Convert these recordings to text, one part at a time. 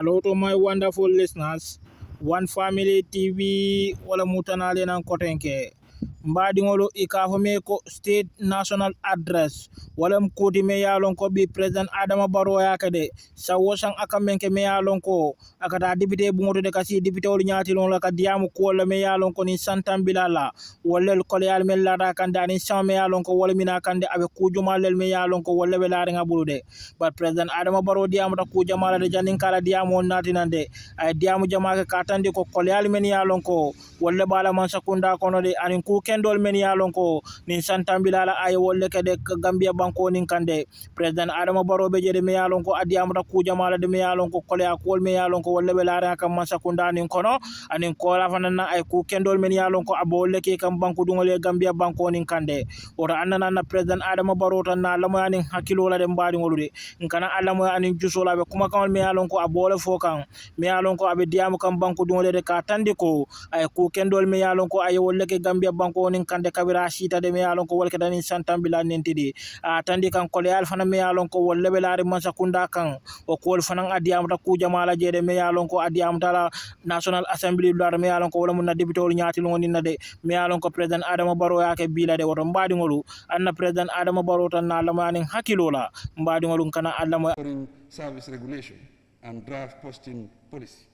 Hello to my wonderful listeners. One Family TV wala mutanale nan kotenke. Mbadiŋolu i ka fo me ko state national address wala mkoti me ya lon ko bi president Adama Barrow ya kade sa wosan aka menke me ya lon ko akata député bungoto de kasi député wol nyaati lon la ka diamu ko la me ya lon ko ni santam bilala wala ko yal mel la da kan dani sam me ya lon ko wala mina kande abe kujuma lel me ya lon ko wala be la nga bulude but president Adama Barrow diamu ta kujama la de janin kala diamu naati nande ay diamu jama ka tandi ko yal men ya lon ko wala bala man sakunda kono de anin ku kendol men ya lon ko nin santambilala ay wolle kede Gambia banko nin kande president Adama Barrow be jede me ya lon ko adiyam ta ku jamala de me ya lon ko kole akol me ya lon ko wolle be laara kam man sakunda nin kono anin ko la fanana ay ku kendol men ya lon ko abolle ke kam banko dungole Gambia banko nin kande ora annana na president Adama Barrow tan na lamo anin hakilo la de mbadi ngolude nkana alamo anin jusola be kuma kan me ya lon ko abole fokan me ya lon ko abe diamu kam banko dungole de ka tandi ko ay ku kendol me ya lon ko ay wolle ke Gambia banko nin kande kabira shita de me yalon ko wolke danin santambila nentidi a tandi kan ko yal fana me yalon ko wolle be laari man sakunda kan o ko fana adiyam ta ku jamala jede me yalon ko adiyam ta national assembly lar me yalon ko wala mun na député wol nyaati lon na de me yalon ko president Adama Barrow yake bila de woto mbadi ngolu anna president Adama Barrow tan na lamanin hakilola mbadi ngolu kana allama foreign service regulation and draft posting policy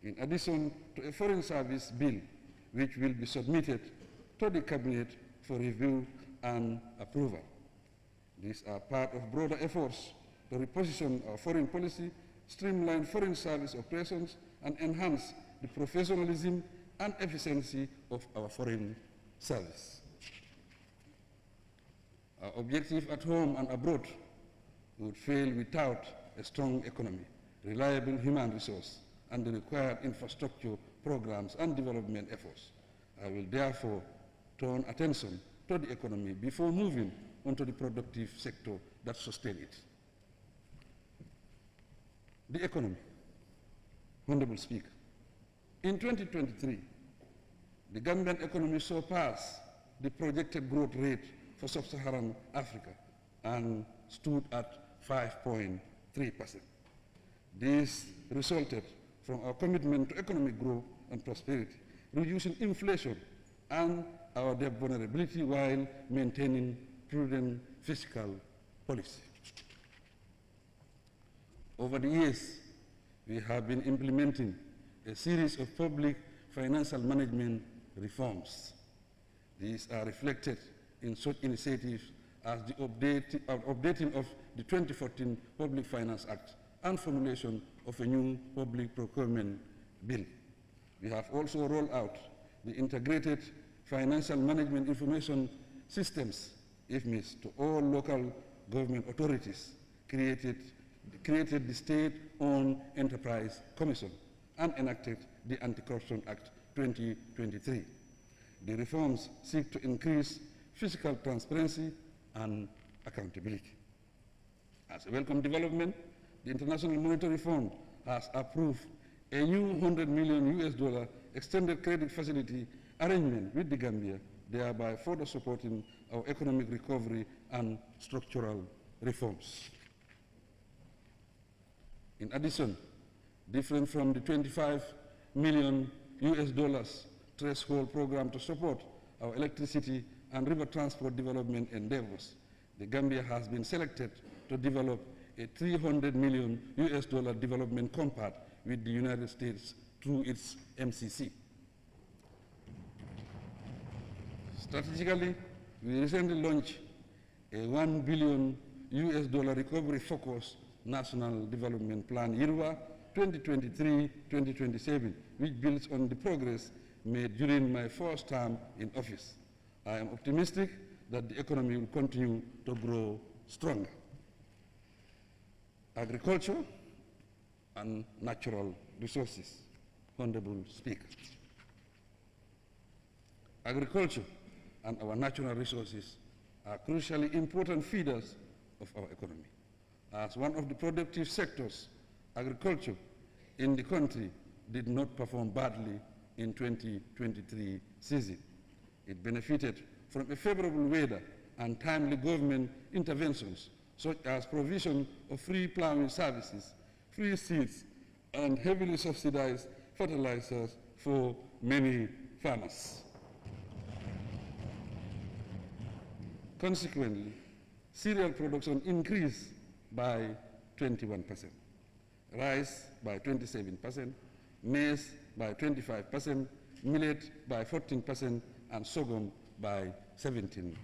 in addition to a foreign service bill which will be submitted to the cabinet for review and approval. These are part of broader efforts to reposition our foreign policy, streamline foreign service operations, and enhance the professionalism and efficiency of our foreign service. Our objective at home and abroad would fail without a strong economy, reliable human resource, and the required infrastructure programs and development efforts. I will therefore turn attention to the economy before moving onto the productive sector that sustains it. The economy. Honorable Speaker, in 2023, the Gambian economy surpassed the projected growth rate for sub-Saharan Africa and stood at 5.3%. This resulted from our commitment to economic growth and prosperity, reducing inflation and our debt vulnerability while maintaining prudent fiscal policy. Over the years, we have been implementing a series of public financial management reforms. These are reflected in such initiatives as the updating of the 2014 Public Finance Act and formulation of a new public procurement bill. We have also rolled out the integrated financial management information systems, IFMIS, to all local government authorities, created the State-Owned Enterprise Commission, and enacted the Anti-Corruption Act 2023. The reforms seek to increase fiscal transparency and accountability. As a welcome development, the International Monetary Fund has approved a new $100 million extended credit facility arrangement with the Gambia, thereby further supporting our economic recovery and structural reforms. In addition, different from the $25 million threshold program to support our electricity and river transport development endeavors, the Gambia has been selected to develop a $300 million development compact with the United States through its MCC. Strategically, we recently launched a $1 billion recovery-focused National Development Plan, YIRWA 2023-2027, which builds on the progress made during my first term in office. I am optimistic that the economy will continue to grow stronger. Agriculture and natural resources. Honorable Speaker. Agriculture and our natural resources are crucially important feeders of our economy. As one of the productive sectors, agriculture in the country did not perform badly in 2023 season. It benefited from a favorable weather and timely government interventions, such as provision of free plowing services, free seeds, and heavily subsidized fertilizers for many farmers. Consequently, cereal production increased by 21%, rice by 27%, maize by 25%, millet by 14%, and sorghum by 17%.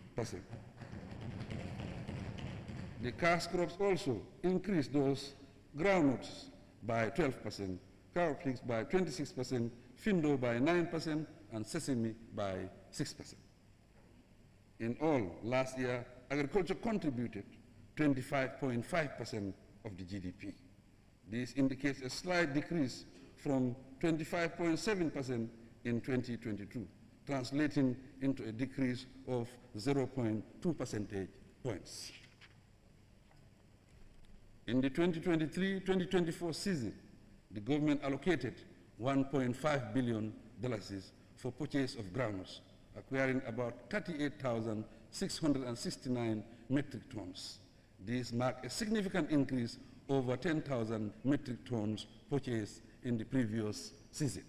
The cash crops also increased those groundnuts by 12%, cowpeas by 26%, findo by 9%, and sesame by 6%. In all, last year, agriculture contributed 25.5% of the GDP. This indicates a slight decrease from 25.7% in 2022, translating into a decrease of 0.2 percentage points. In the 2023-2024 season, the government allocated $1.5 billion for purchase of groundnuts, acquiring about 38,669 metric tons. These mark a significant increase over 10,000 metric tons purchased in the previous season.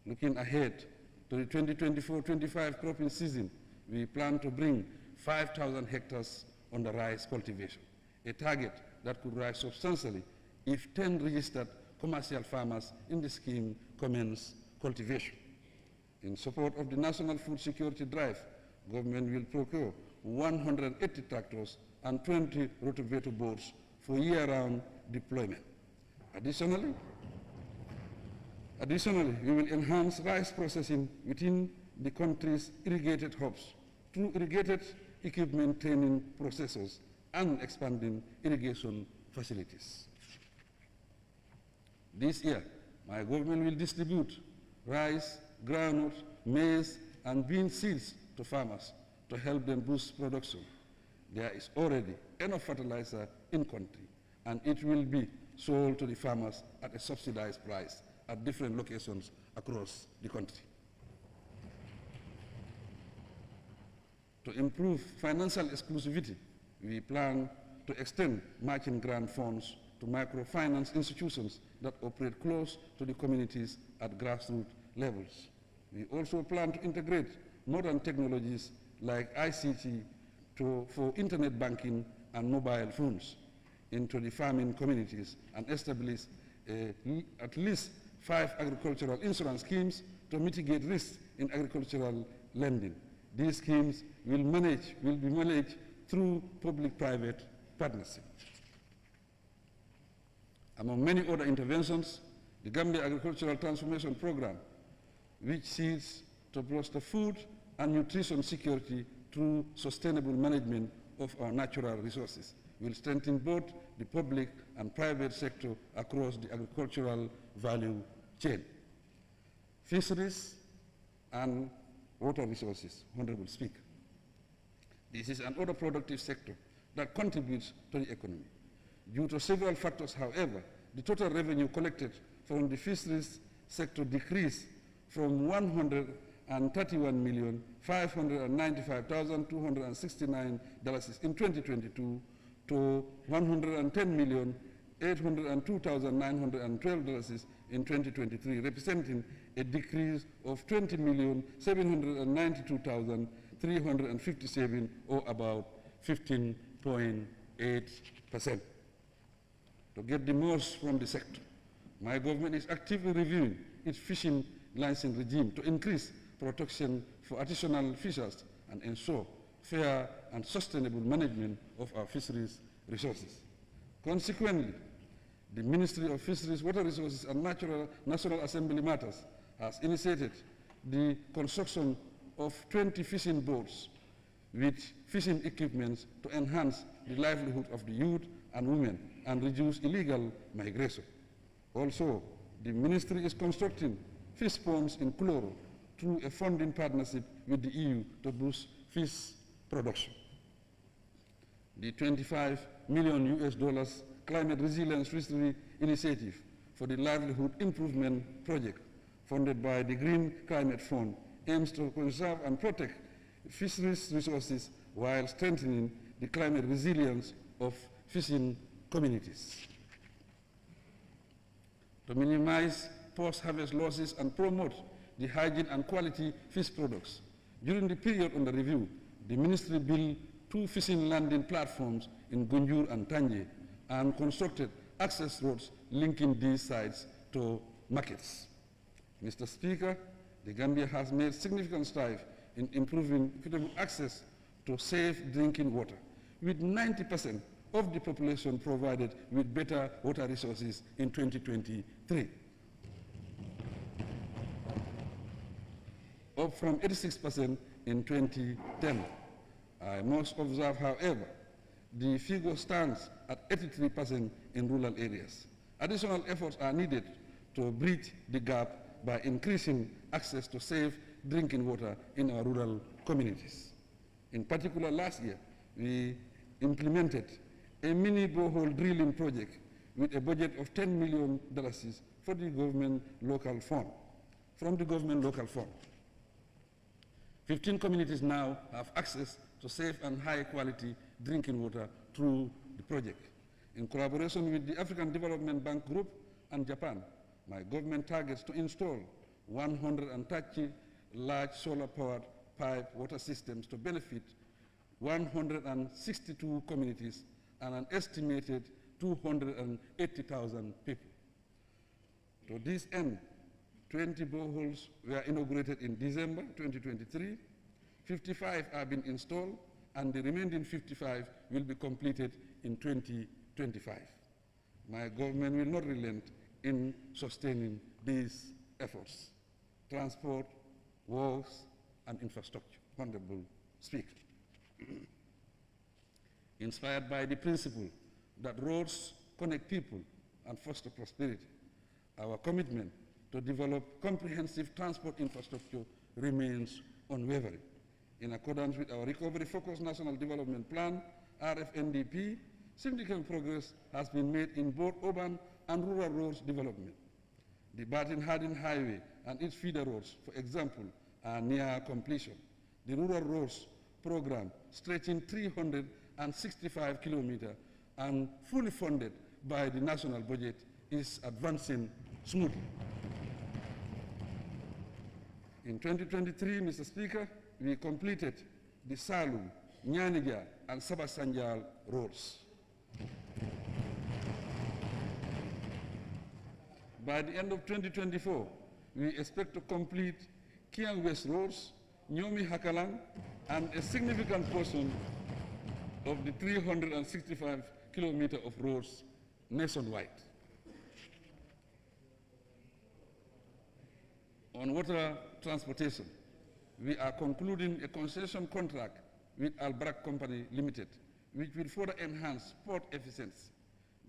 Looking ahead to the 2024-25 cropping season, we plan to bring 5,000 hectares under rice cultivation, a target that could rise substantially if 10 registered commercial farmers in the scheme commence cultivation. In support of the National Food Security Drive, government will procure 180 tractors and 20 rotavator boats for year-round deployment. Additionally, we will enhance rice processing within the country's irrigated hubs through irrigated equipment training processors and expanding irrigation facilities. This year, my government will distribute rice, groundnut, maize, and bean seeds to farmers to help them boost production. There is already enough fertilizer in country, and it will be sold to the farmers at a subsidized price at different locations across the country. To improve financial exclusivity, we plan to extend matching grant funds to microfinance institutions that operate close to the communities at grassroots levels. We also plan to integrate modern technologies like ICT for internet banking and mobile phones into the farming communities and establish at least 5 agricultural insurance schemes to mitigate risks in agricultural lending. These schemes will be managed through public-private partnership. Among many other interventions, the Gambia Agricultural Transformation Program, which seeks to bolster food and nutrition security through sustainable management of our natural resources, will strengthen both the public and private sector across the agricultural value chain. Fisheries and water resources, Honorable Speaker. This is another productive sector that contributes to the economy. Due to several factors, however, the total revenue collected from the fisheries sector decreased from $131,595,269 in 2022 to $110,802,912 in 2023, representing a decrease of $20,792,357, or about 15.8%. To get the most from the sector, my government is actively reviewing its fishing licensing regime to increase protection for artisanal fishers and ensure fair and sustainable management of our fisheries resources. Consequently, the Ministry of Fisheries, Water Resources and National Assembly Matters has initiated the construction of 20 fishing boats with fishing equipment to enhance the livelihood of the youth and women and reduce illegal migration. Also, the ministry is constructing fish ponds in Kuloro through a funding partnership with the EU to boost fish production. The $25 million Climate Resilience Fishery Initiative for the Livelihood Improvement Project, funded by the Green Climate Fund, aims to conserve and protect fisheries resources while strengthening the climate resilience of fishing communities. to minimize post-harvest losses and promote the hygiene and quality fish products. During the period under review, the ministry built 2 fishing landing platforms in Gunjur and Tanje and constructed access roads linking these sites to markets. Mr. Speaker, the Gambia has made significant strides in improving equitable access to safe drinking water, with 90% of the population provided with better water resources in 2023, up from 86% in 2010. I must observe, however, the figure stands at 83% in rural areas. Additional efforts are needed to bridge the gap by increasing access to safe drinking water in our rural communities. In particular, last year, we implemented a mini borehole drilling project with a budget of $10 million for the government local fund, from the government local fund. 15 communities now have access to safe and high-quality drinking water through the project. In collaboration with the African Development Bank Group and Japan, my government targets to install 130 large solar-powered pipe water systems to benefit 162 communities and an estimated 280,000 people. To this end, 20 boreholes were inaugurated in December 2023, 55 have been installed, and the remaining 55 will be completed in 2025. My government will not relent in sustaining these efforts. Transport, works, and infrastructure. Honorable Speaker. Inspired by the principle that roads connect people and foster prosperity, our commitment to develop comprehensive transport infrastructure remains unwavering. In accordance with our Recovery-Focused National Development Plan, RFNDP, significant progress has been made in both urban and rural roads development. The Barton-Hardin Highway and its feeder roads, for example, are near completion. The rural roads program, stretching 365 kilometers and fully funded by the national budget, is advancing smoothly. In 2023, Mr. Speaker, we completed the Salum, Nyanija, and Sabasanjal roads. By the end of 2024, we expect to complete Kiang West roads, Nyomi Hakalang, and a significant portion of the 365 kilometers of roads nationwide. On water transportation, we are concluding a concession contract with Albrak Company Limited, which will further enhance port efficiency.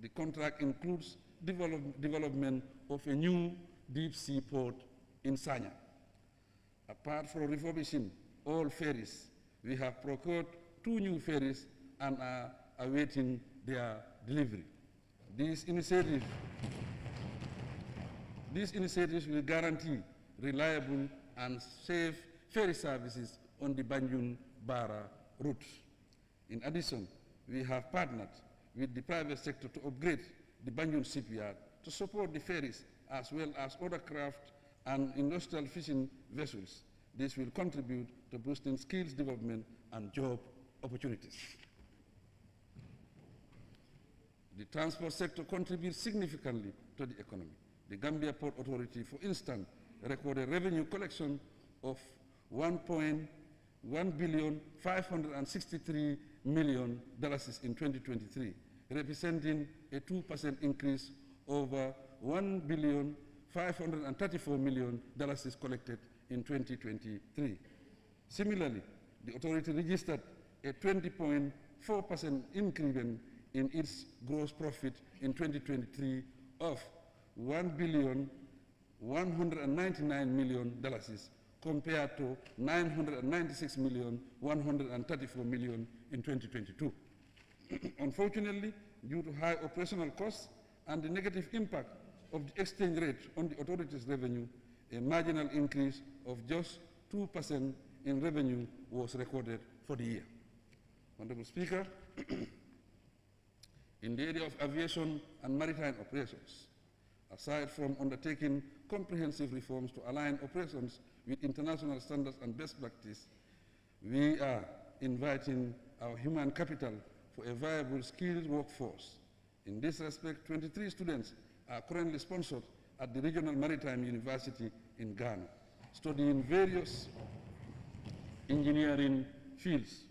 The contract includes development of a new deep-sea port in Sanya. Apart from refurbishing all ferries, we have procured 2 new ferries and are awaiting their delivery. These initiatives will guarantee reliable and safe ferry services on the Banjul-Bara route. In addition, we have partnered with the private sector to upgrade the Banjul shipyard to support the ferries as well as other craft and industrial fishing vessels. This will contribute to boosting skills development and job opportunities. The transport sector contributes significantly to the economy. The Gambia Port Authority, for instance, recorded revenue collection of $1,563 million in 2023, representing a 2% increase over $1,534 million collected in 2023. Similarly, the authority registered a 20.4% increment in its gross profit in 2023 of $1,199 million compared to $996,134 million in 2022. Unfortunately, due to high operational costs and the negative impact of the exchange rate on the authority's revenue, a marginal increase of just 2% in revenue was recorded for the year. Honorable Speaker, in the area of aviation and maritime operations, Aside from undertaking comprehensive reforms to align operations with international standards and best practice, we are inviting our human capital for a viable skilled workforce. In this respect, 23 students are currently sponsored at the Regional Maritime University in Ghana, studying various engineering fields.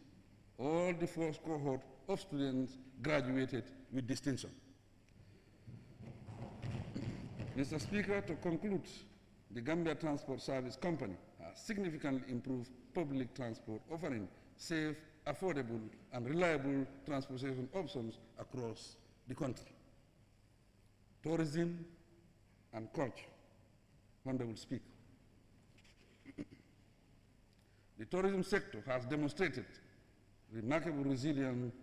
All the first cohort of students graduated with distinction. Mr. Speaker, to conclude, the Gambia Transport Service Company has significantly improved public transport, offering safe, affordable, and reliable transportation options across the country. Tourism and culture. Honorable Speaker. The tourism sector has demonstrated remarkable resilience,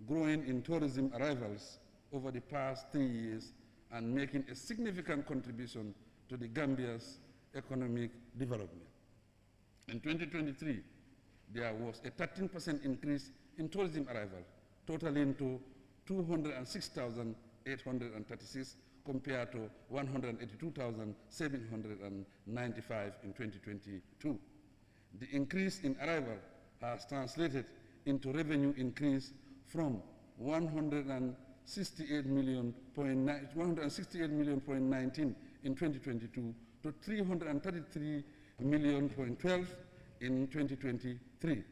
growing in tourism arrivals over the past 3 years and making a significant contribution to the Gambia's economic development. In 2023, there was a 13% increase in tourism arrival, totaling to 206,836 compared to 182,795 in 2022. The increase in arrival has translated into revenue increase from 168 million point 19 in 2022 to 333 million point 12 in 2023.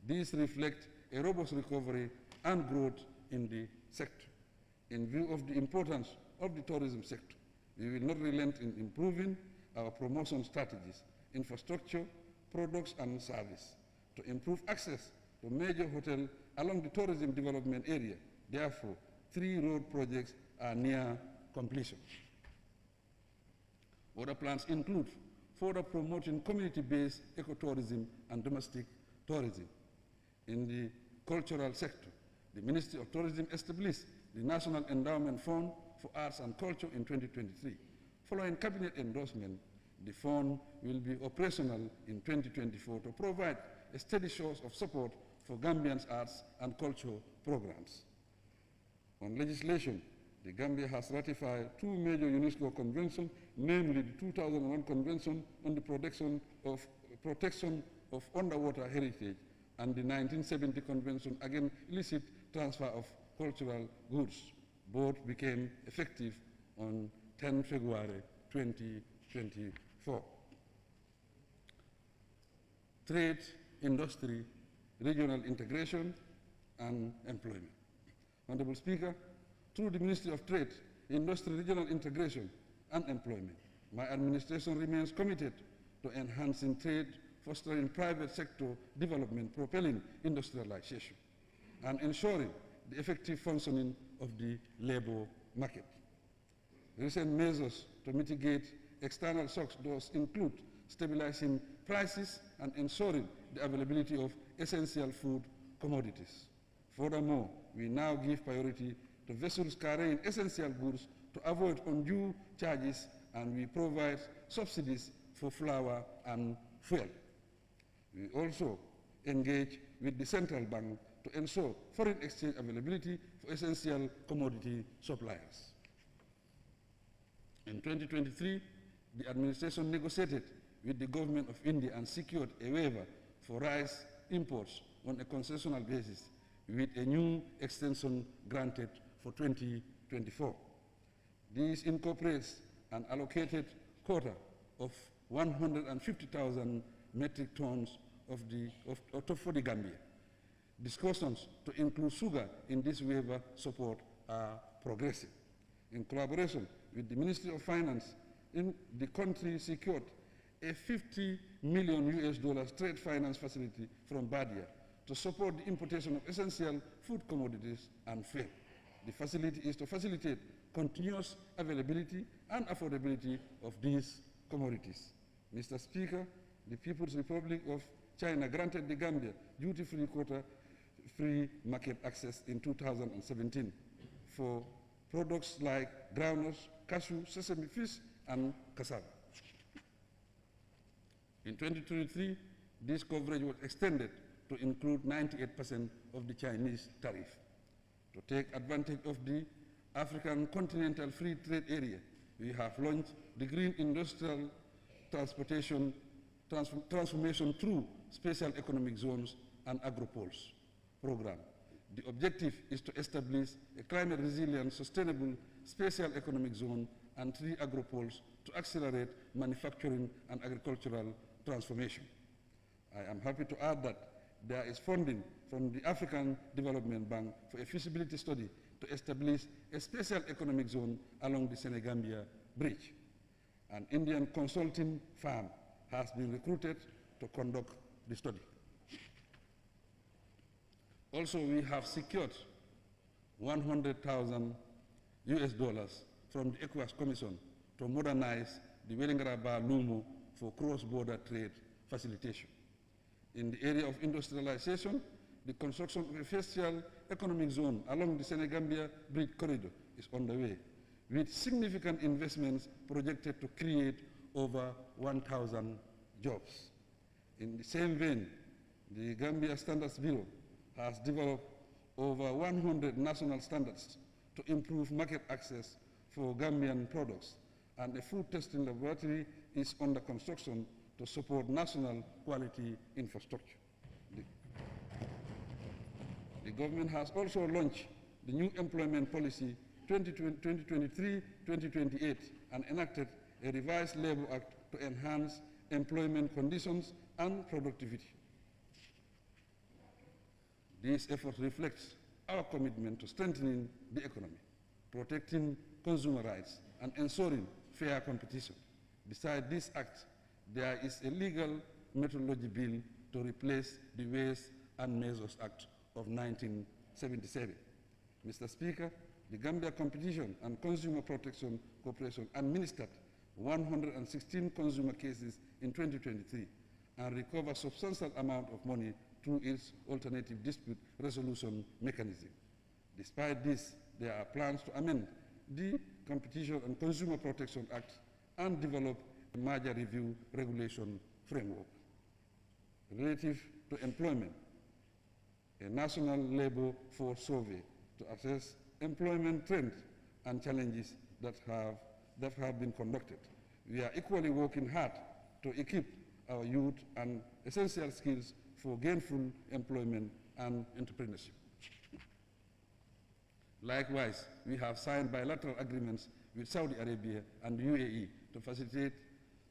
These reflect a robust recovery and growth in the sector. In view of the importance of the tourism sector, we will not relent in improving our promotion strategies, infrastructure, products and service to improve access to major hotels along the tourism development area. Therefore, 3 road projects are near completion. Other plans include further promoting community-based ecotourism and domestic tourism. In the cultural sector, the Ministry of Tourism established the National Endowment Fund for Arts and Culture in 2023. Following cabinet endorsement, the fund will be operational in 2024 to provide a steady source of support for Gambians' arts and culture programs. On legislation, the Gambia has ratified 2 major UNESCO conventions, namely the 2001 Convention on the Protection of Underwater Heritage and the 1970 Convention Against Illicit Transfer of Cultural Goods. Both became effective on 10 February 2024. Trade, industry, regional integration, and employment. Honorable Speaker, through the Ministry of Trade, Industry, Regional Integration, and Employment, my administration remains committed to enhancing trade, fostering private sector development, propelling industrialization, and ensuring the effective functioning of the labor market. Recent measures to mitigate external shocks thus include stabilizing prices and ensuring the availability of essential food commodities. Furthermore, we now give priority to vessels carrying essential goods to avoid undue charges, and we provide subsidies for flour and fuel. We also engage with the central bank to ensure foreign exchange availability for essential commodity suppliers. In 2023, the administration negotiated with the government of India and secured a waiver for rice imports on a concessional basis, with a new extension granted for 2024. This incorporates an allocated quota of 150,000 metric tons for the Gambia. Discussions to include sugar in this waiver support are progressing. In collaboration with the Ministry of Finance, the country secured a $50 million trade finance facility from Badia to support the importation of essential food commodities and fuel. The facility is to facilitate continuous availability and affordability of these commodities. Mr. Speaker, the People's Republic of China granted the Gambia duty-free quota-free market access in 2017 for products like groundnuts, cashew, sesame fish, and cassava. In 2023, this coverage was extended to include 98% of the Chinese tariff. To take advantage of the African Continental Free Trade Area, we have launched the Green Industrial Transportation Transformation through Special Economic Zones and Agropoles program. The objective is to establish a climate resilient, sustainable special economic zone and 3 agropoles to accelerate manufacturing and agricultural transformation. I am happy to add that there is funding from the African Development Bank for a feasibility study to establish a special economic zone along the Senegambia Bridge. An Indian consulting firm has been recruited to conduct the study. Also, we have secured $100,000 from the ECOWAS Commission to modernize the Wellingaraba-Lumo for cross-border trade facilitation. In the area of industrialization, the construction of a special economic zone along the Senegambia Bridge corridor is underway, with significant investments projected to create over 1,000 jobs. In the same vein, the Gambia Standards Bureau has developed over 100 national standards to improve market access for Gambian products, and a food testing laboratory is under construction to support national quality infrastructure. The government has also launched the new employment policy 2023-2028 and enacted a revised Labor Act to enhance employment conditions and productivity. These efforts reflect our commitment to strengthening the economy, protecting consumer rights, and ensuring fair competition. Besides this act, there is a legal methodology bill to replace the Ways and Measures Act of 1977. Mr. Speaker, the Gambia Competition and Consumer Protection Corporation administered 116 consumer cases in 2023 and recovered substantial amount of money through its alternative dispute resolution mechanism. Despite this, there are plans to amend the Competition and Consumer Protection Act and develop a merger review regulation framework. Relative to employment, a national labor force survey to assess employment trends and challenges that have been conducted. We are equally working hard to equip our youth and essential skills for gainful employment and entrepreneurship. Likewise, we have signed bilateral agreements with Saudi Arabia and the UAE to facilitate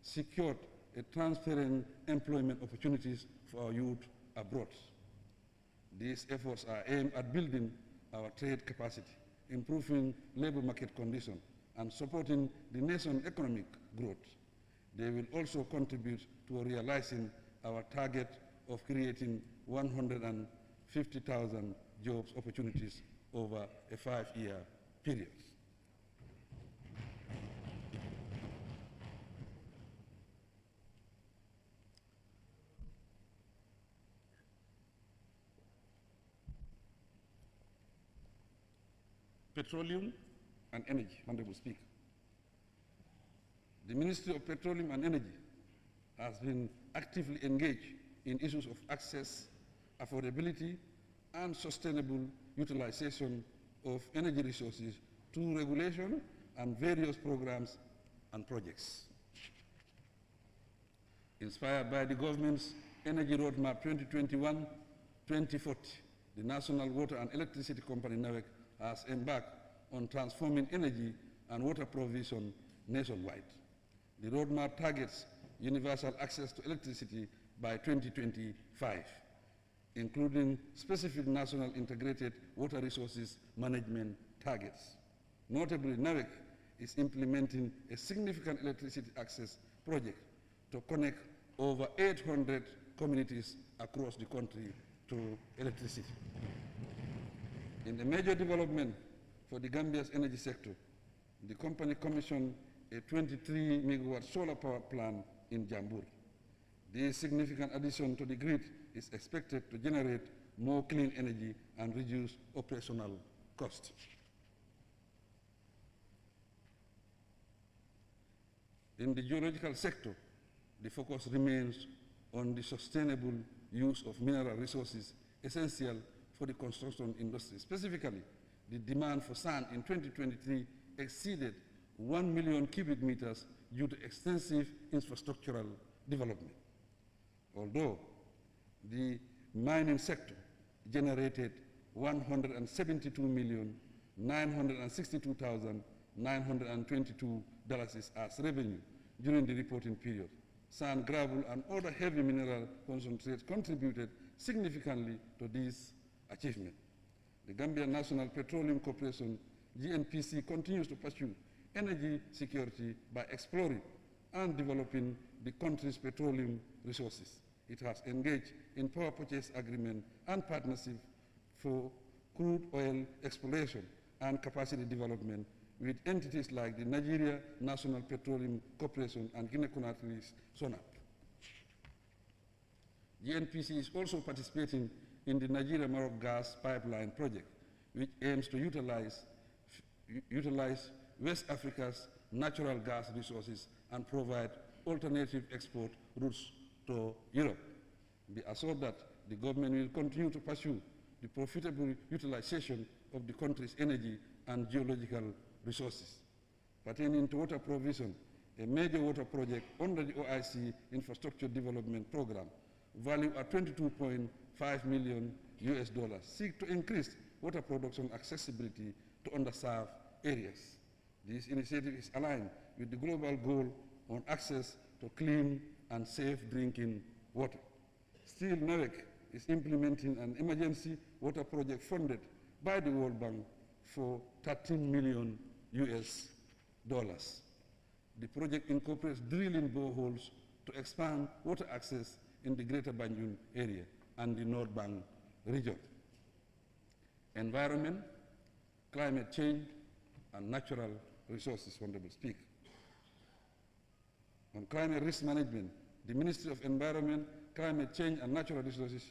secured and transparent employment opportunities for our youth abroad. These efforts are aimed at building our trade capacity, improving labor market conditions, and supporting the nation's economic growth. They will also contribute to realizing our target of creating 150,000 jobs opportunities over a 5-year period. Petroleum and Energy, Honorable Speaker. The Ministry of Petroleum and Energy has been actively engaged in issues of access, affordability, and sustainable utilization of energy resources through regulation and various programs and projects. Inspired by the government's Energy Roadmap 2021-2040, the National Water and Electricity Company, NAWEC, has embarked on transforming energy and water provision nationwide. The roadmap targets universal access to electricity by 2025, including specific national integrated water resources management targets. Notably, NAWEC is implementing a significant electricity access project to connect over 800 communities across the country to electricity. In a major development for the Gambia's energy sector, the company commissioned a 23-megawatt solar power plant in Jambur. This significant addition to the grid is expected to generate more clean energy and reduce operational costs. In the geological sector, the focus remains on the sustainable use of mineral resources essential for the construction industry. Specifically, the demand for sand in 2023 exceeded 1 million cubic meters due to extensive infrastructural development. Although the mining sector generated $172,962,922 as revenue during the reporting period. Sand, gravel, and other heavy mineral concentrates contributed significantly to this achievement. The Gambia National Petroleum Corporation, GNPC, continues to pursue energy security by exploring and developing the country's petroleum resources. It has engaged in power purchase agreement and partnership for crude oil exploration and capacity development with entities like the Nigeria National Petroleum Corporation and Guinea-Conakry's SONAP. GNPC is also participating in the Nigeria-Maroc gas pipeline project, which aims to utilize West Africa's natural gas resources and provide alternative export routes to Europe. Be assured that the government will continue to pursue the profitable utilization of the country's energy and geological resources. Pertaining to water provision, a major water project under the OIC Infrastructure Development Program, valued at $22.5 million seek to increase water production accessibility to underserved areas. This initiative is aligned with the global goal on access to clean and safe drinking water. Still, NAWEC is implementing an emergency water project funded by the World Bank for $13 million. The project incorporates drilling boreholes to expand water access in the Greater Banjul area and the North Bank region. Environment, climate change, and natural resources, Honorable Speaker. On climate risk management, the Ministry of Environment, Climate Change, and Natural Resources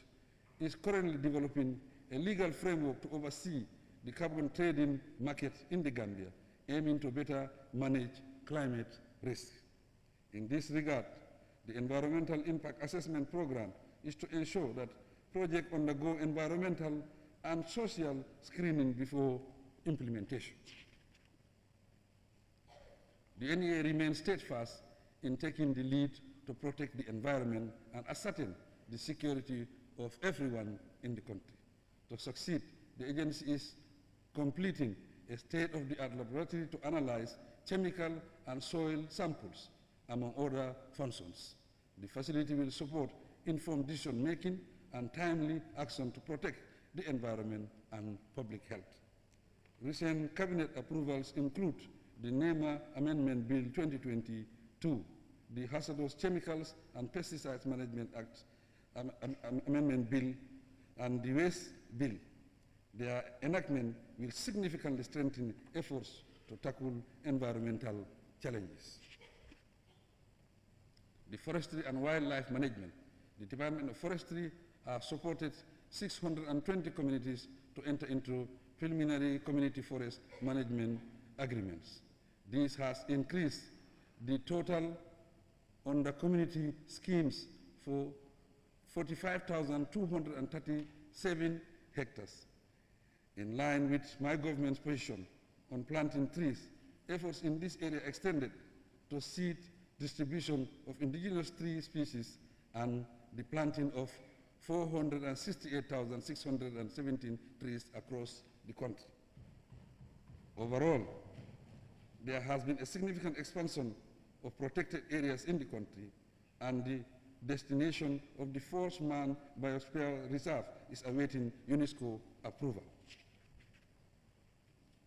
is currently developing a legal framework to oversee the carbon trading market in the Gambia, aiming to better manage climate risk. In this regard, the Environmental Impact Assessment Program is to ensure that projects undergo environmental and social screening before implementation. The NEA remains steadfast in taking the lead to protect the environment and ascertain the security of everyone in the country. To succeed, the agency is completing a state-of-the-art laboratory to analyze chemical and soil samples, among other functions. The facility will support informed decision-making and timely action to protect the environment and public health. Recent cabinet approvals include the NEMA Amendment Bill 2022, the Hazardous Chemicals and Pesticides Management Act Amendment Bill, and the Waste Bill. Their enactment will significantly strengthen efforts to tackle environmental challenges. The Forestry and Wildlife Management. The Department of Forestry has supported 620 communities to enter into preliminary community forest management agreements. This has increased the total under community schemes for 45,237 hectares. In line with my government's position on planting trees, efforts in this area extended to seed distribution of indigenous tree species and the planting of 468,617 trees across the country. Overall, there has been a significant expansion of protected areas in the country, and the destination of the Forest Man Biosphere Reserve is awaiting UNESCO approval.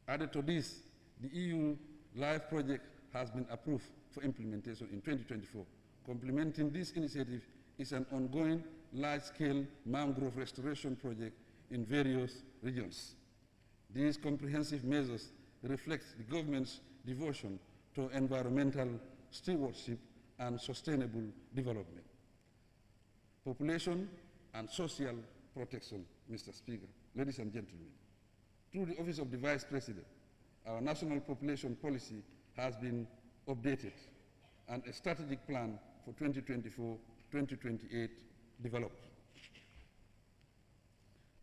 Added to this, the EU LIFE project has been approved for implementation in 2024. Complementing this initiative is an ongoing large-scale mangrove restoration project in various regions. These comprehensive measures reflect the government's devotion to environmental stewardship and sustainable development. Population and social protection, Mr. Speaker, ladies and gentlemen. Through the Office of the Vice President, our national population policy has been updated and a strategic plan for 2024-2028 developed.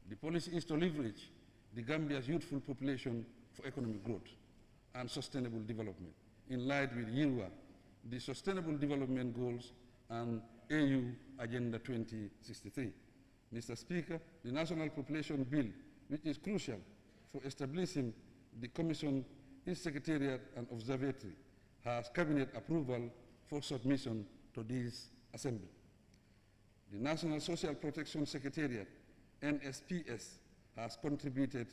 The policy is to leverage the Gambia's youthful population for economic growth and sustainable development. in line with YIRWA, the Sustainable Development Goals, and AU Agenda 2063. Mr. Speaker, the National Population Bill, which is crucial for establishing the Commission, its Secretariat and Observatory, has Cabinet approval for submission to this Assembly. The National Social Protection Secretariat, NSPS, has contributed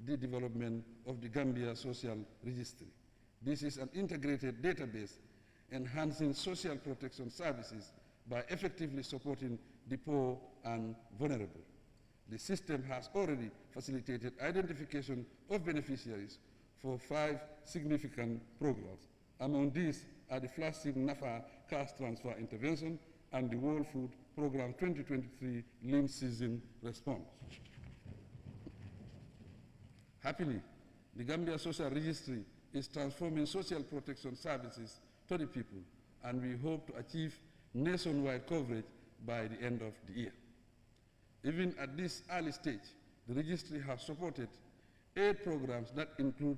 the development of the Gambia Social Registry. This is an integrated database enhancing social protection services by effectively supporting the poor and vulnerable. The system has already facilitated identification of beneficiaries for 5 significant programs. Among these are the flagship NAFA cash transfer intervention and the World Food Program 2023 lean season response. Happily, the Gambia Social Registry is transforming social protection services to the people, and we hope to achieve nationwide coverage by the end of the year. Even at this early stage, the registry has supported 8 programs that include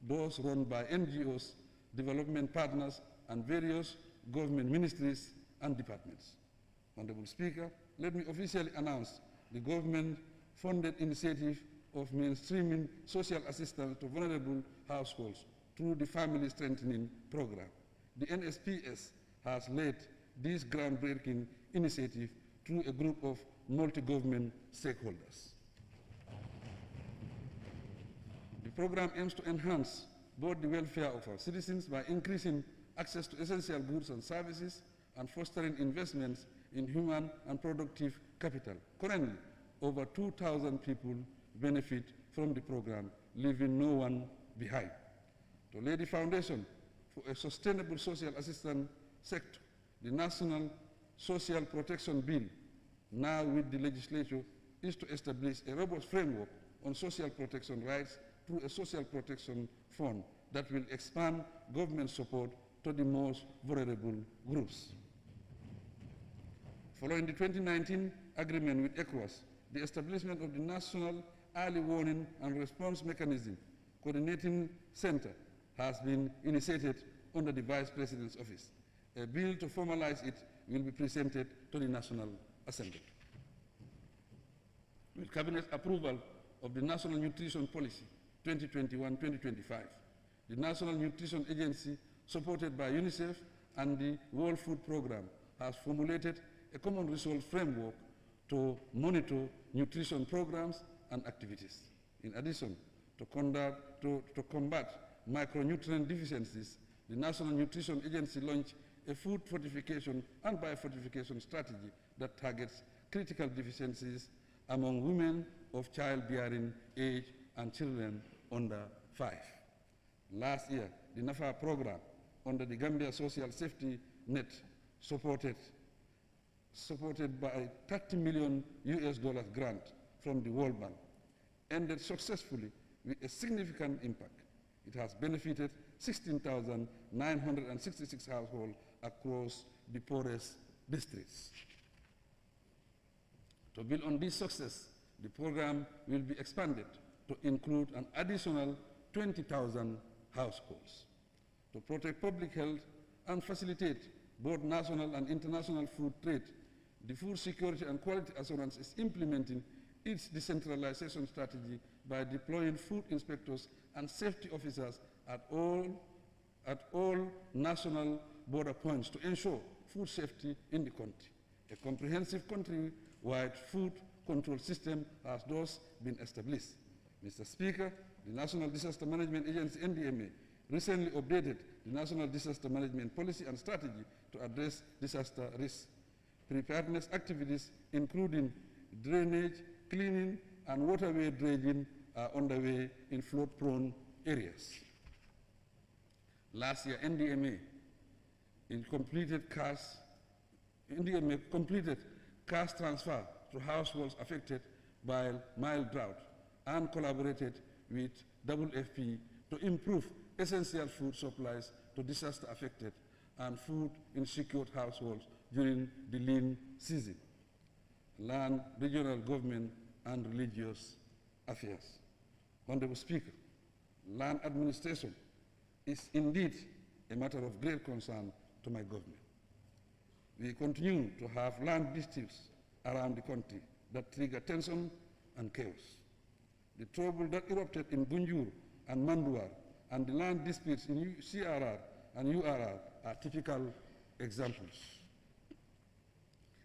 those run by NGOs, development partners, and various government ministries and departments. Honorable Speaker, let me officially announce the government-funded initiative of mainstreaming social assistance to vulnerable households through the Family Strengthening Program. The NSPS has led this groundbreaking initiative through a group of multi-government stakeholders. The program aims to enhance both the welfare of our citizens by increasing access to essential goods and services and fostering investments in human and productive capital. Currently, over 2,000 people benefit from the program, leaving no one behind. To lay the foundation for a sustainable social assistance sector, the National Social Protection Bill, now with the legislature, is to establish a robust framework on social protection rights through a social protection fund that will expand government support to the most vulnerable groups. Following the 2019 agreement with ECOWAS, the establishment of the National Early Warning and Response Mechanism Coordinating Center has been initiated under the Vice President's office. A bill to formalize it will be presented to the National Assembly. With Cabinet approval of the National Nutrition Policy 2021-2025, the National Nutrition Agency, supported by UNICEF and the World Food Program, has formulated a common results framework to monitor nutrition programs and activities. In addition, to combat micronutrient deficiencies, the National Nutrition Agency launched a food fortification and biofortification strategy that targets critical deficiencies among women of childbearing age and children under 5. Last year, the NAFA program under the Gambia Social Safety Net, supported by $30 million grant from the World Bank, ended successfully with a significant impact. It has benefited 16,966 households across the poorest districts. To build on this success, the program will be expanded to include an additional 20,000 households. To protect public health and facilitate both national and international food trade, the Food Security and Quality Assurance is implementing its decentralization strategy by deploying food inspectors and safety officers at all national border points to ensure food safety in the country. A comprehensive country-wide food control system has thus been established. Mr. Speaker, the National Disaster Management Agency, NDMA, recently updated the National Disaster Management Policy and Strategy to address disaster risk. Preparedness activities, including drainage, cleaning, and waterway dredging, are underway in flood-prone areas. Last year, NDMA completed cash transfer to households affected by mild drought and collaborated with WFP to improve essential food supplies to disaster-affected and food-insecure households during the lean season. Land, regional government, and religious affairs. Honorable Speaker, land administration is indeed a matter of great concern to my government. We continue to have land disputes around the country that trigger tension and chaos. The trouble that erupted in Gunjur and Manduar and the land disputes in CRR and URR are typical examples.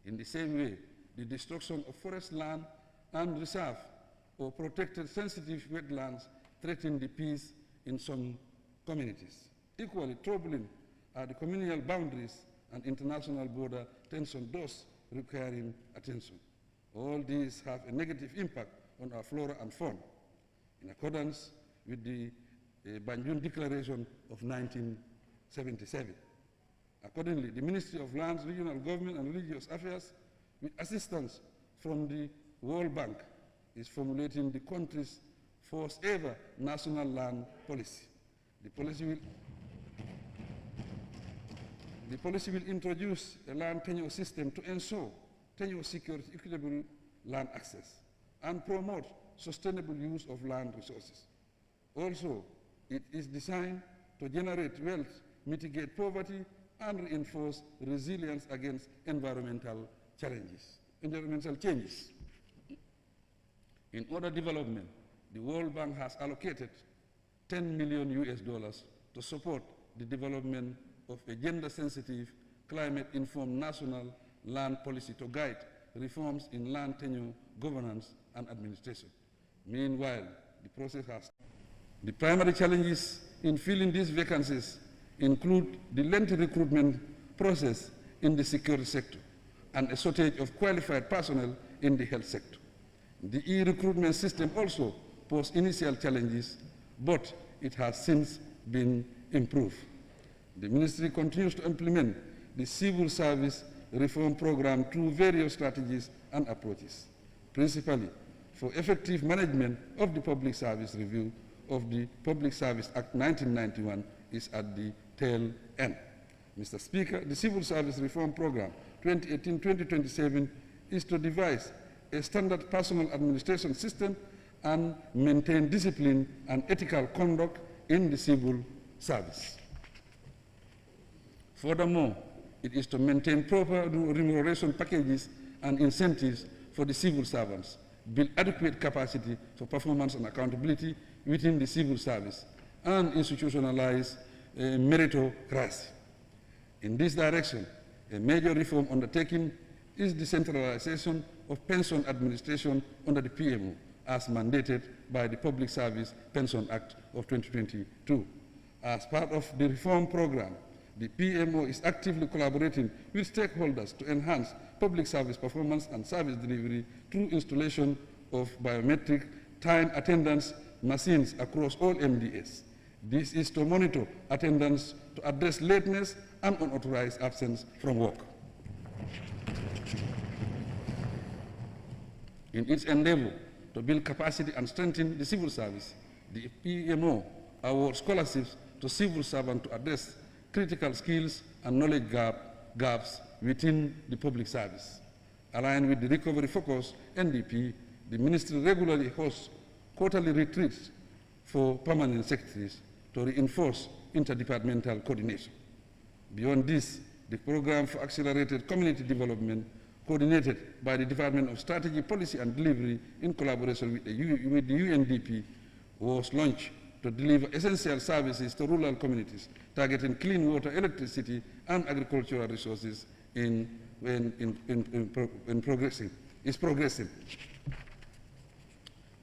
In the same way, the destruction of forest land and reserve or protected sensitive wetlands threaten the peace in some communities. Equally troubling are the communal boundaries and international border tension, thus requiring attention. All these have a negative impact on our flora and fauna, in accordance with the Banjul Declaration of 1977. Accordingly, the Ministry of Lands, Regional Government and Religious Affairs, with assistance from the World Bank, is formulating the country's first ever national land policy. The policy will introduce a land tenure system to ensure tenure secures equitable land access and promote sustainable use of land resources. Also, it is designed to generate wealth, mitigate poverty, and reinforce resilience against environmental changes. In other development, the World Bank has allocated $10 million to support the development of a gender-sensitive, climate-informed national land policy to guide reforms in land tenure, governance, and administration. Meanwhile, the process has. The primary challenges in filling these vacancies include the lengthy recruitment process in the security sector and a shortage of qualified personnel in the health sector. The e-recruitment system also posed initial challenges, but it has since been improved. The ministry continues to implement the civil service reform program through various strategies and approaches. Principally, for effective management of the public service review of the Public Service Act 1991 is at the tail end. Mr. Speaker, the Civil Service Reform Program 2018-2027 is to devise a standard personal administration system and maintain discipline and ethical conduct in the civil service. Furthermore, it is to maintain proper remuneration packages and incentives for the civil servants, build adequate capacity for performance and accountability within the civil service, and institutionalize meritocracy. In this direction, a major reform undertaking is the centralization of pension administration under the PMO, as mandated by the Public Service Pension Act of 2022. As part of the reform program, the PMO is actively collaborating with stakeholders to enhance public service performance and service delivery through installation of biometric time attendance machines across all MDAs. This is to monitor attendance to address lateness and unauthorized absence from work. In its endeavor to build capacity and strengthen the civil service, the PMO awards scholarships to civil servants to address critical skills and knowledge gaps within the public service. Aligned with the Recovery Focus NDP, the ministry regularly hosts quarterly retreats for permanent secretaries to reinforce interdepartmental coordination. Beyond this, the Program for Accelerated Community Development, coordinated by the Department of Strategy, Policy and Delivery in collaboration with the UNDP, was launched to deliver essential services to rural communities, targeting clean water, electricity, and agricultural resources is progressing.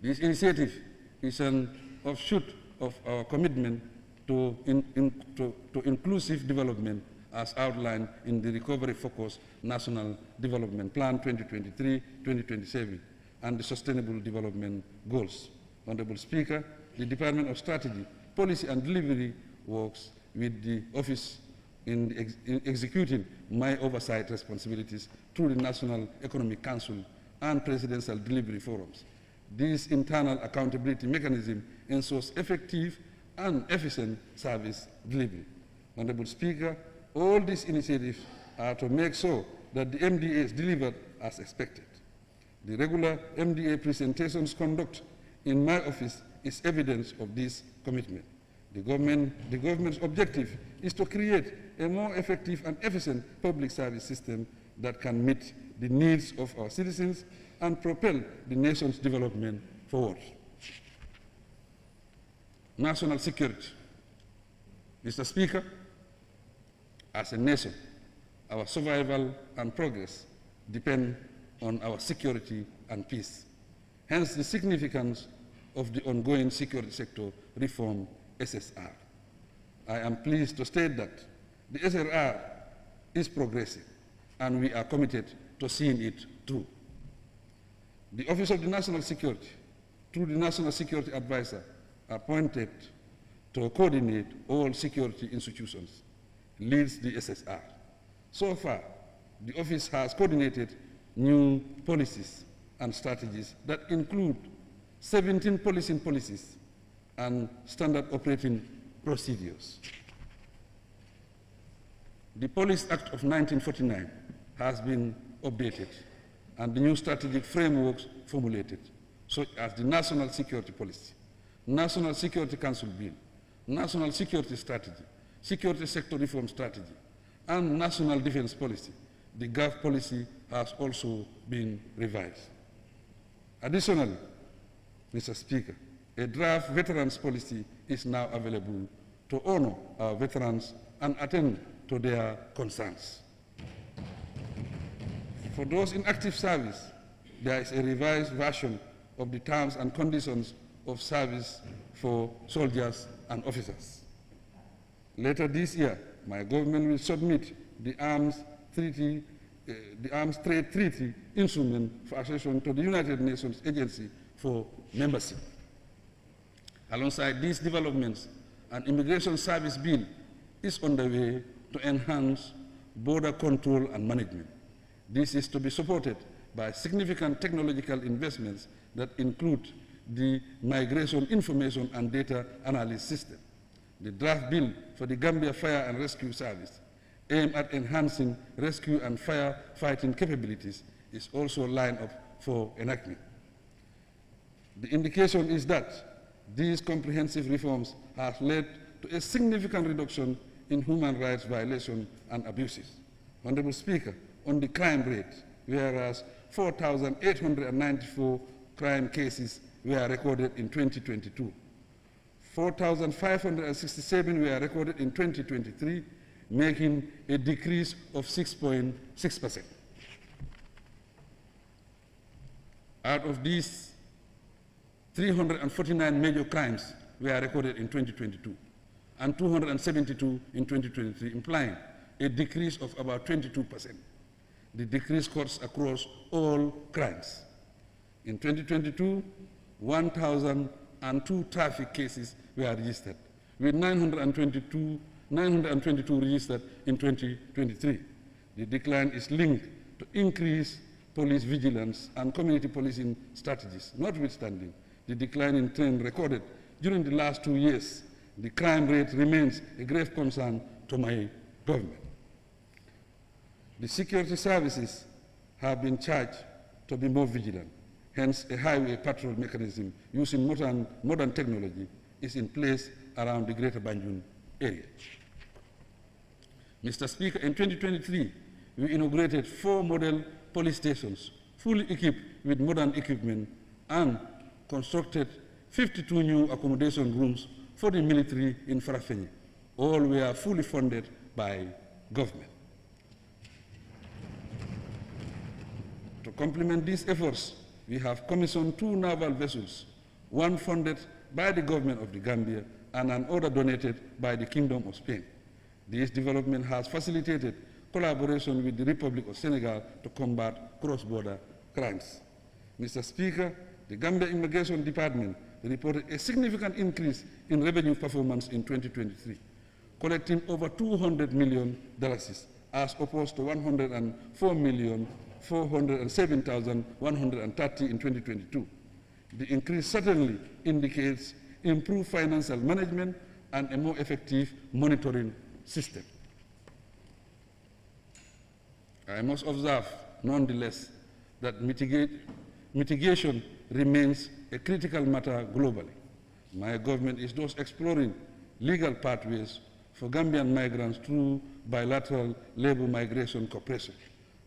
This initiative is an offshoot of our commitment to inclusive development as outlined in the Recovery Focus National Development Plan 2023-2027 and the Sustainable Development Goals. Honorable Speaker, the Department of Strategy, Policy and Delivery works with the Office in executing my oversight responsibilities through the National Economic Council and Presidential Delivery Forums. This internal accountability mechanism ensures effective and efficient service delivery. Honorable Speaker, all these initiatives are to make sure that the MDA is delivered as expected. The regular MDA presentations conducted in my office is evidence of this commitment. The government's objective is to create a more effective and efficient public service system that can meet the needs of our citizens and propel the nation's development forward. National security. Mr. Speaker, as a nation, our survival and progress depend on our security and peace. Hence the significance of the ongoing security sector reform, SSR. I am pleased to state that the SSR is progressing and we are committed to seeing it through. The Office of the National Security, through the National Security Advisor, appointed to coordinate all security institutions, leads the SSR. So far, the office has coordinated new policies and strategies that include 17 policing policies and standard operating procedures. The Police Act of 1949 has been updated and the new strategic frameworks formulated, such as the National Security Policy, National Security Council Bill, National Security Strategy, Security Sector Reform Strategy, and National Defense Policy. The GAF policy has also been revised. Additionally, Mr. Speaker, a draft veterans policy is now available to honor our veterans and attend to their concerns. For those in active service, there is a revised version of the terms and conditions of service for soldiers and officers. Later this year, my government will submit the Arms Trade Treaty instrument for accession to the United Nations Agency for membership. Alongside these developments, an immigration service bill is on the way to enhance border control and management. This is to be supported by significant technological investments that include the Migration Information and Data Analysis System. The draft bill for the Gambia Fire and Rescue Service, aimed at enhancing rescue and firefighting capabilities, is also lined up for enactment. The indication is that these comprehensive reforms have led to a significant reduction in human rights violations and abuses. Honorable Speaker, on the crime rate, whereas 4,894 crime cases were recorded in 2022, 4,567 were recorded in 2023, making a decrease of 6.6%. Out of these, 349 major crimes were recorded in 2022 and 272 in 2023, implying a decrease of about 22%. The decrease cuts across all crimes. In 2022, 1,002 traffic cases were registered, with 922 registered in 2023. The decline is linked to increased police vigilance and community policing strategies. Notwithstanding the decline in trend recorded during the last 2 years, the crime rate remains a grave concern to my government. The security services have been charged to be more vigilant. Hence, a highway patrol mechanism using modern technology is in place around the Greater Banjul area. Mr. Speaker, in 2023, we inaugurated 4 model police stations, fully equipped with modern equipment, and constructed 52 new accommodation rooms for the military in Farafenni. All were fully funded by government. To complement these efforts, we have commissioned 2 naval vessels, one funded by the government of the Gambia and another donated by the Kingdom of Spain. This development has facilitated collaboration with the Republic of Senegal to combat cross-border crimes. Mr. Speaker, the Gambia Immigration Department reported a significant increase in revenue performance in 2023, collecting over $200 million as opposed to $104,407,130 in 2022. The increase certainly indicates improved financial management and a more effective monitoring system. I must observe, nonetheless, that mitigation remains a critical matter globally. My government is thus exploring legal pathways for Gambian migrants through bilateral labor migration cooperation.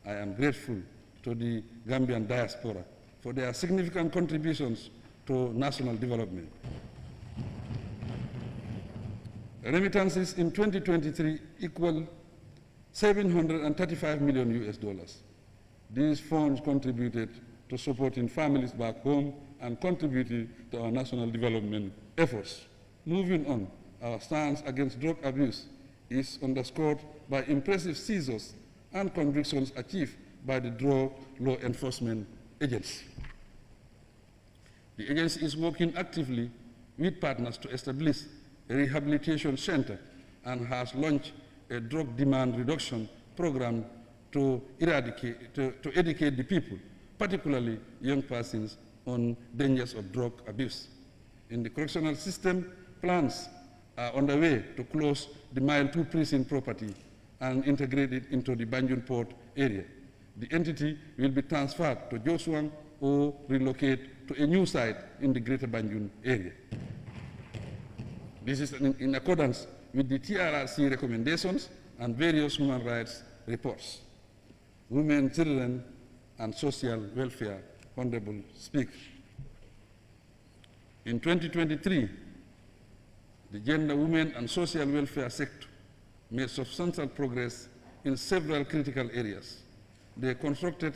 I am grateful to the Gambian diaspora for their significant contributions to national development. Remittances in 2023 equal 735 million US dollars. These funds contributed to supporting families back home and contributing to our national development efforts. Moving on, our stance against drug abuse is underscored by impressive seizures and convictions achieved by the Drug Law Enforcement Agency. The agency is working actively with partners to establish a rehabilitation center and has launched a drug demand reduction program to educate the people, particularly young persons, on dangers of drug abuse. In the correctional system, plans are underway to close the Mile 2 prison property and integrate it into the Banjul Port area. The entity will be transferred to Josuang or relocate to a new site in the Greater Banjul area. This is in accordance with the TRRC recommendations and various human rights reports. Women, children, and social welfare, Honorable Speaker. In 2023, the gender, women, and social welfare sector made substantial progress in several critical areas. They constructed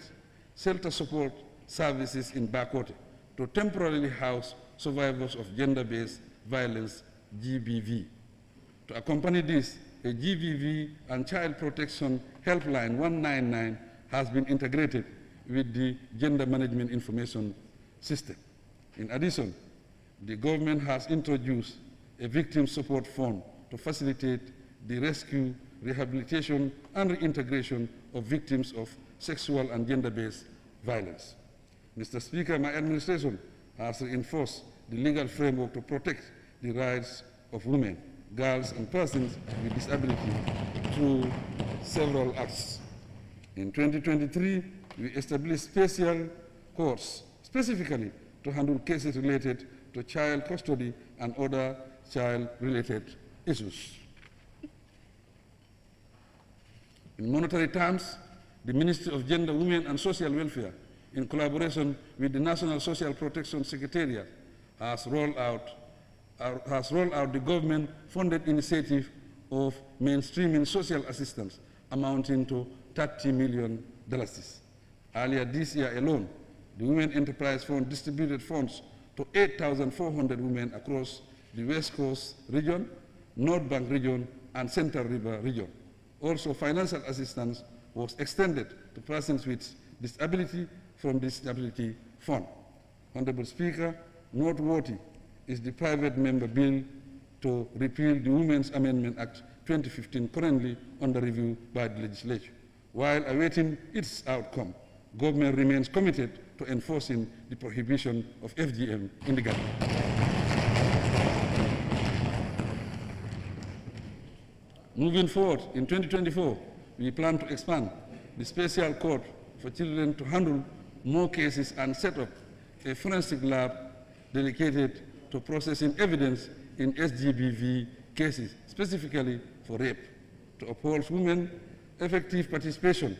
shelter support services in Bakote to temporarily house survivors of gender-based violence, GBV. To accompany this, a GBV and Child Protection Helpline 199 has been integrated with the Gender Management Information System. In addition, the government has introduced a victim support fund to facilitate the rescue, rehabilitation, and reintegration of victims of sexual and gender-based violence. Mr. Speaker, my administration has reinforced the legal framework to protect the rights of women, girls, and persons with disability through several acts. In 2023, we established special courts specifically to handle cases related to child custody and other child-related issues. In monetary terms, the Ministry of Gender, Women, and Social Welfare, in collaboration with the National Social Protection Secretariat, has rolled out the government-funded initiative of mainstreaming social assistance amounting to $30 million. Earlier this year alone, the Women Enterprise Fund distributed funds to 8,400 women across the West Coast region, North Bank region, and Central River region. Also, financial assistance was extended to persons with disability from the Disability Fund. Honorable Speaker, noteworthy is the private member bill to repeal the Women's Amendment Act 2015, currently under review by the legislature. While awaiting its outcome, government remains committed to enforcing the prohibition of FGM in the Gambia. Moving forward, in 2024, we plan to expand the special court for children to handle more cases and set up a forensic lab dedicated to processing evidence in SGBV cases, specifically for rape. To uphold women's effective participation,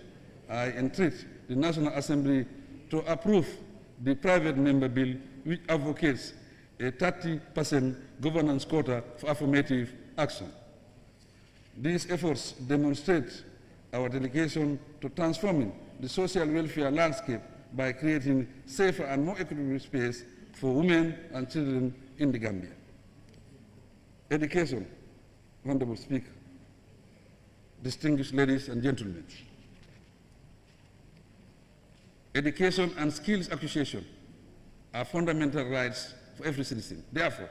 I entreat the National Assembly to approve the private member bill which advocates a 30% governance quota for affirmative action. These efforts demonstrate our dedication to transforming the social welfare landscape by creating safer and more equitable space for women and children in the Gambia. Education, Honorable Speaker, distinguished ladies and gentlemen. Education and skills acquisition are fundamental rights for every citizen. Therefore,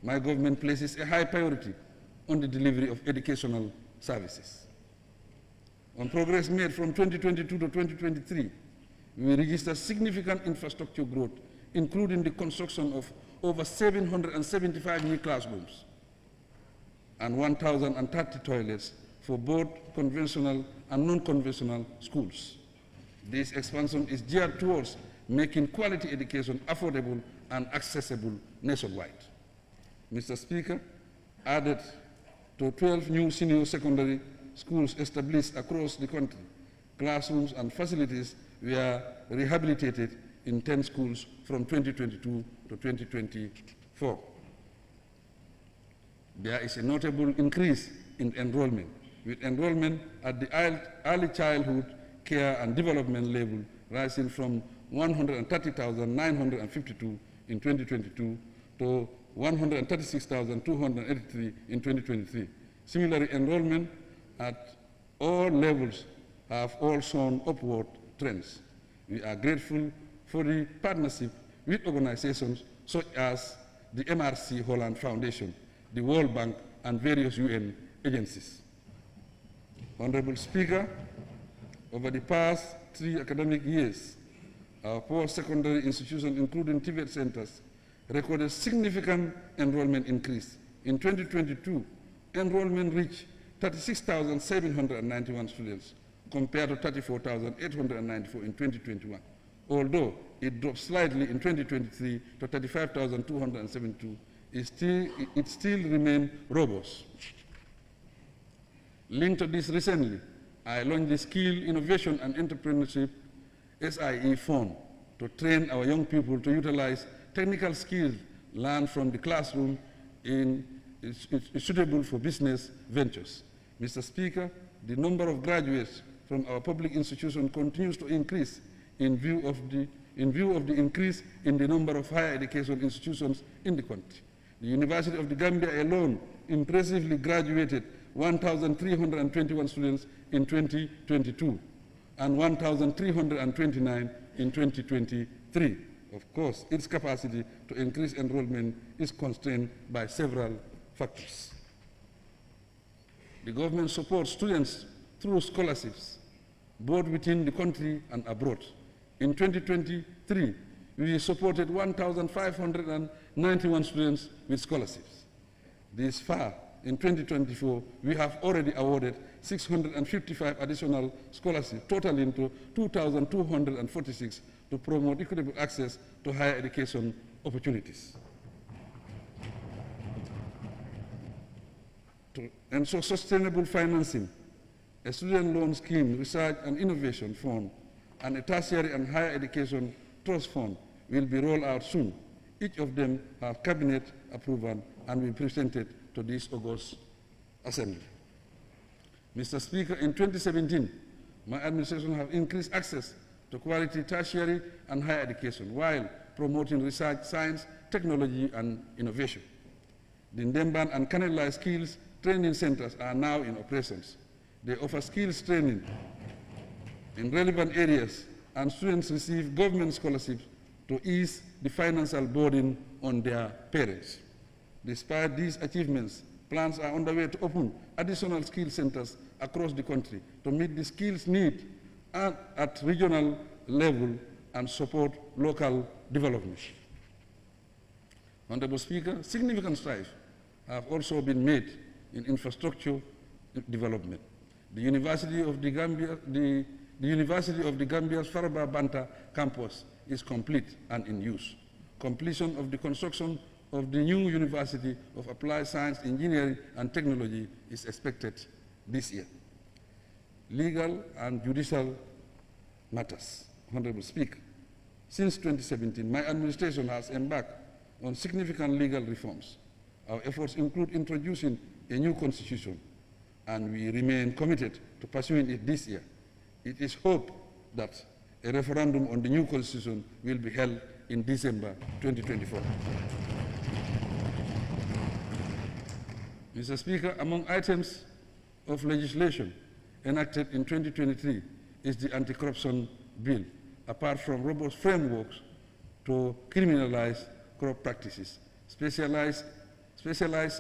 my government places a high priority on the delivery of educational services. On progress made from 2022 to 2023, we registered significant infrastructure growth, including the construction of over 775 new classrooms and 1,030 toilets for both conventional and non-conventional schools. This expansion is geared towards making quality education affordable and accessible nationwide. Mr. Speaker, added to 12 new senior secondary schools established across the country. Classrooms and facilities were rehabilitated in 10 schools from 2022 to 2024. There is a notable increase in enrollment, with enrollment at the early childhood care and development level rising from 130,952 in 2022 to 136,283 in 2023. Similarly, enrollment at all levels have all shown upward trends. We are grateful for the partnership with organizations such as the MRC Holland Foundation, the World Bank, and various UN agencies. Honorable Speaker, over the past 3 academic years, our post-secondary institutions, including TVET centers, recorded significant enrollment increase. In 2022, enrollment reached 36,791 students, compared to 34,894 in 2021, although it dropped slightly in 2023 to 35,272. It still remains robust. Linked to this recently, I launched the Skill Innovation and Entrepreneurship SIE Fund to train our young people to utilize technical skills learned from the classroom is suitable for business ventures. Mr. Speaker, the number of graduates from our public institutions continues to increase in view of the increase in the number of higher education institutions in the country. The University of the Gambia alone impressively graduated 1,321 students in 2022 and 1,329 in 2023. Of course, its capacity to increase enrollment is constrained by several factors. The government supports students through scholarships, both within the country and abroad. In 2023, we supported 1,591 students with scholarships. This far, in 2024, we have already awarded 655 additional scholarships, totaling to 2,246 to promote equitable access to higher education opportunities. And so sustainable financing, a student loan scheme, research and innovation fund, and a tertiary and higher education trust fund will be rolled out soon. Each of them have cabinet approval and will be presented to this August Assembly. Mr. Speaker, in 2017, my administration has increased access to quality tertiary and higher education while promoting research, science, technology, and innovation. The Ndemban and Kanela Skills Training Centers are now in operations. They offer skills training in relevant areas, and students receive government scholarships to ease the financial burden on their parents. Despite these achievements, plans are underway to open additional skill centers across the country to meet the skills need at regional level and support local development. Honorable Speaker, significant strides have also been made in infrastructure development. The University of the Gambia's Faraba Banta campus is complete and in use. Completion of the construction of the new University of Applied Science, Engineering and Technology is expected this year. Legal and judicial matters. Honorable Speaker, since 2017, my administration has embarked on significant legal reforms. Our efforts include introducing a new constitution, and we remain committed to pursuing it this year. It is hoped that a referendum on the new constitution will be held in December 2024. Mr. Speaker, among items of legislation enacted in 2023 is the anti-corruption bill, apart from robust frameworks to criminalize corrupt practices. Specialized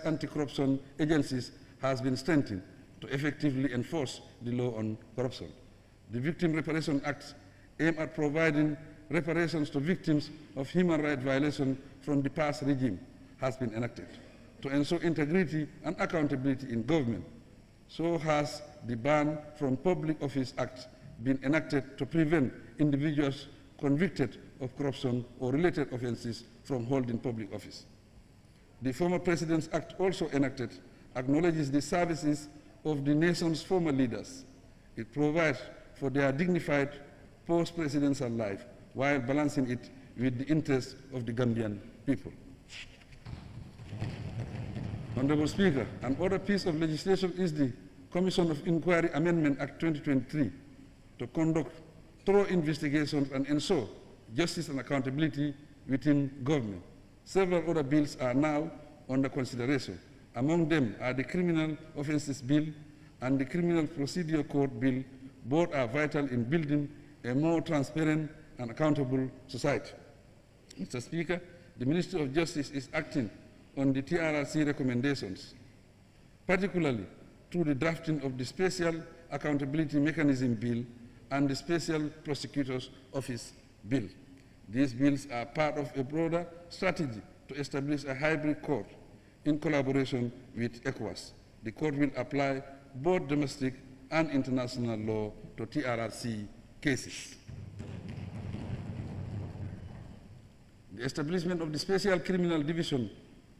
anti-corruption agencies has been strengthened to effectively enforce the law on corruption. The Victim Reparation Act aimed at providing reparations to victims of human rights violations from the past regime has been enacted. To ensure integrity and accountability in government, so has the Ban from Public Office Act been enacted to prevent individuals convicted of corruption or related offenses from holding public office. the former President's Act also enacted acknowledges the services of the nation's former leaders. It provides for their dignified post-presidential life while balancing it with the interests of the Gambian people. Honorable Speaker, another piece of legislation is the Commission of Inquiry Amendment Act 2023 to conduct thorough investigations and ensure justice and accountability within government. Several other bills are now under consideration. Among them are the Criminal Offences Bill and the Criminal Procedure Code Bill. Both are vital in building a more transparent and accountable society. Mr. Speaker, the Ministry of Justice is acting on the TRRC recommendations, particularly through the drafting of the Special Accountability Mechanism Bill and the Special Prosecutor's Office Bill. These bills are part of a broader strategy to establish a hybrid court in collaboration with ECOWAS. The court will apply both domestic and international law to TRRC cases. The establishment of the Special Criminal Division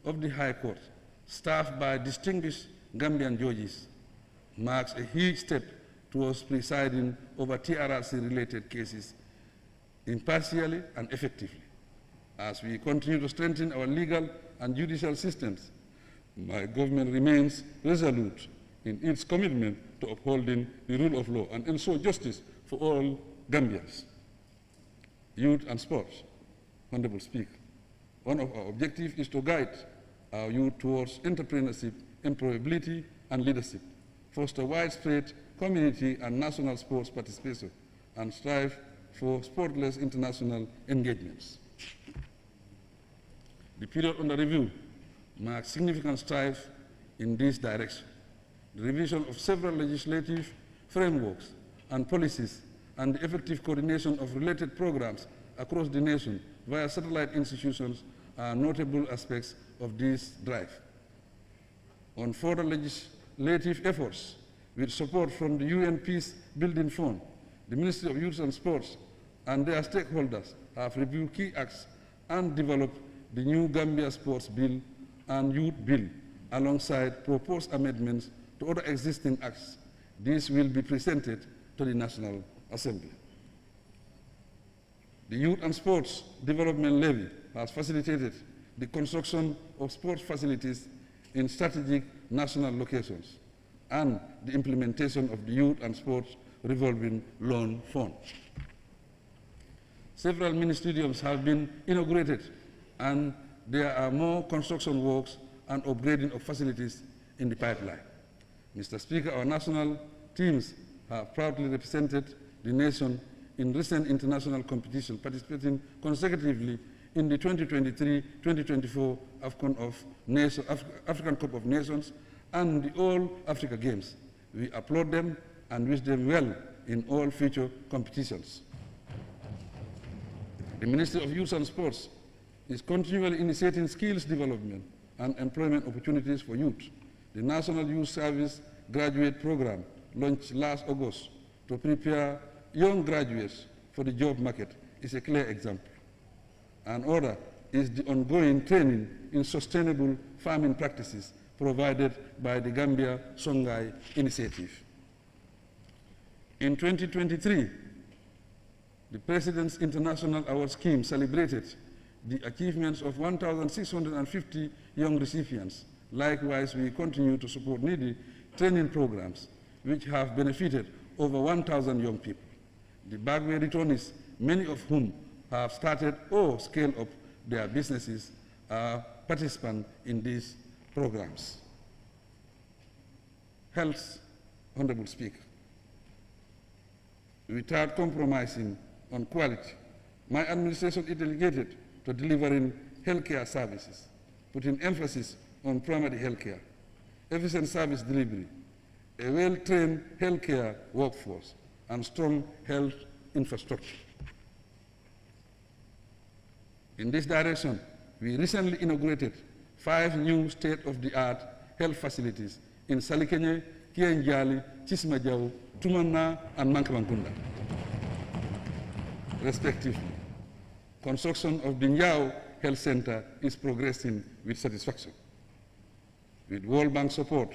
of the High Court, staffed by distinguished Gambian judges, marks a huge step towards presiding over TRRC-related cases impartially and effectively. As we continue to strengthen our legal and judicial systems, my government remains resolute in its commitment to upholding the rule of law and ensure justice for all Gambians. Youth and sports. Honorable Speaker, one of our objectives is to guide our youth towards entrepreneurship, employability, and leadership, foster widespread community and national sports participation, and strive for sportless international engagements. The period under review marks significant strides in this direction. The revision of several legislative frameworks and policies and the effective coordination of related programs across the nation via satellite institutions are notable aspects of this drive. On further legislative efforts, with support from the UN Peace Building Fund, the Ministry of Youth and Sports and their stakeholders have reviewed key acts and developed the new Gambia Sports Bill and Youth Bill, alongside proposed amendments to other existing acts. These will be presented to the National Assembly. The Youth and Sports Development Levy has facilitated the construction of sports facilities in strategic national locations and the implementation of the Youth and Sports Revolving Loan Fund. Several mini stadiums have been inaugurated, and there are more construction works and upgrading of facilities in the pipeline. Mr. Speaker, our national teams have proudly represented the nation in recent international competition, participating consecutively in the 2023-2024 African Cup of Nations and the All Africa Games. We applaud them and wish them well in all future competitions. The Ministry of Youth and Sports is continually initiating skills development and employment opportunities for youth. The National Youth Service Graduate Program, launched last August to prepare young graduates for the job market, is a clear example. Another is the ongoing training in sustainable farming practices provided by the Gambia Songhai Initiative. In 2023, the President's International Award Scheme celebrated the achievements of 1,650 young recipients. Likewise, we continue to support needy training programs which have benefited over 1,000 young people. The Bagway returnees, many of whom have started or scaled up their businesses, are participants in these programs. Health, Honorable Speaker. Without compromising on quality, my administration is dedicated to delivering healthcare services, putting emphasis on primary healthcare, efficient service delivery, a well-trained healthcare workforce, and strong health infrastructure. In this direction, we recently inaugurated 5 new state-of-the-art health facilities in Salikenye, Kienjali, Chismajau, Tumanna, and Mankawankunda, respectively. Construction of the Njau Health Center is progressing with satisfaction. With World Bank support,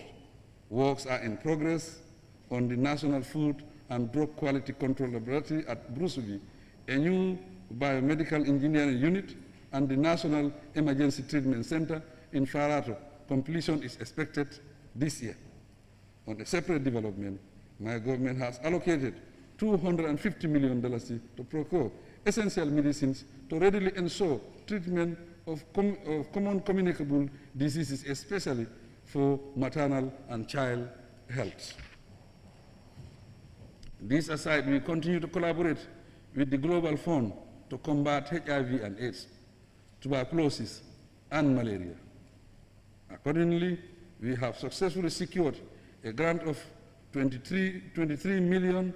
works are in progress on the National Food and Drug Quality Control Laboratory at Brusubi, a new biomedical engineering unit, and the National Emergency Treatment Center in Farato. Completion is expected this year. On a separate development, my government has allocated $250 million to procure essential medicines to readily ensure treatment of common communicable diseases, especially for maternal and child health. This aside, we continue to collaborate with the Global Fund to combat HIV and AIDS, tuberculosis, and malaria. Accordingly, we have successfully secured a grant of $23,415,000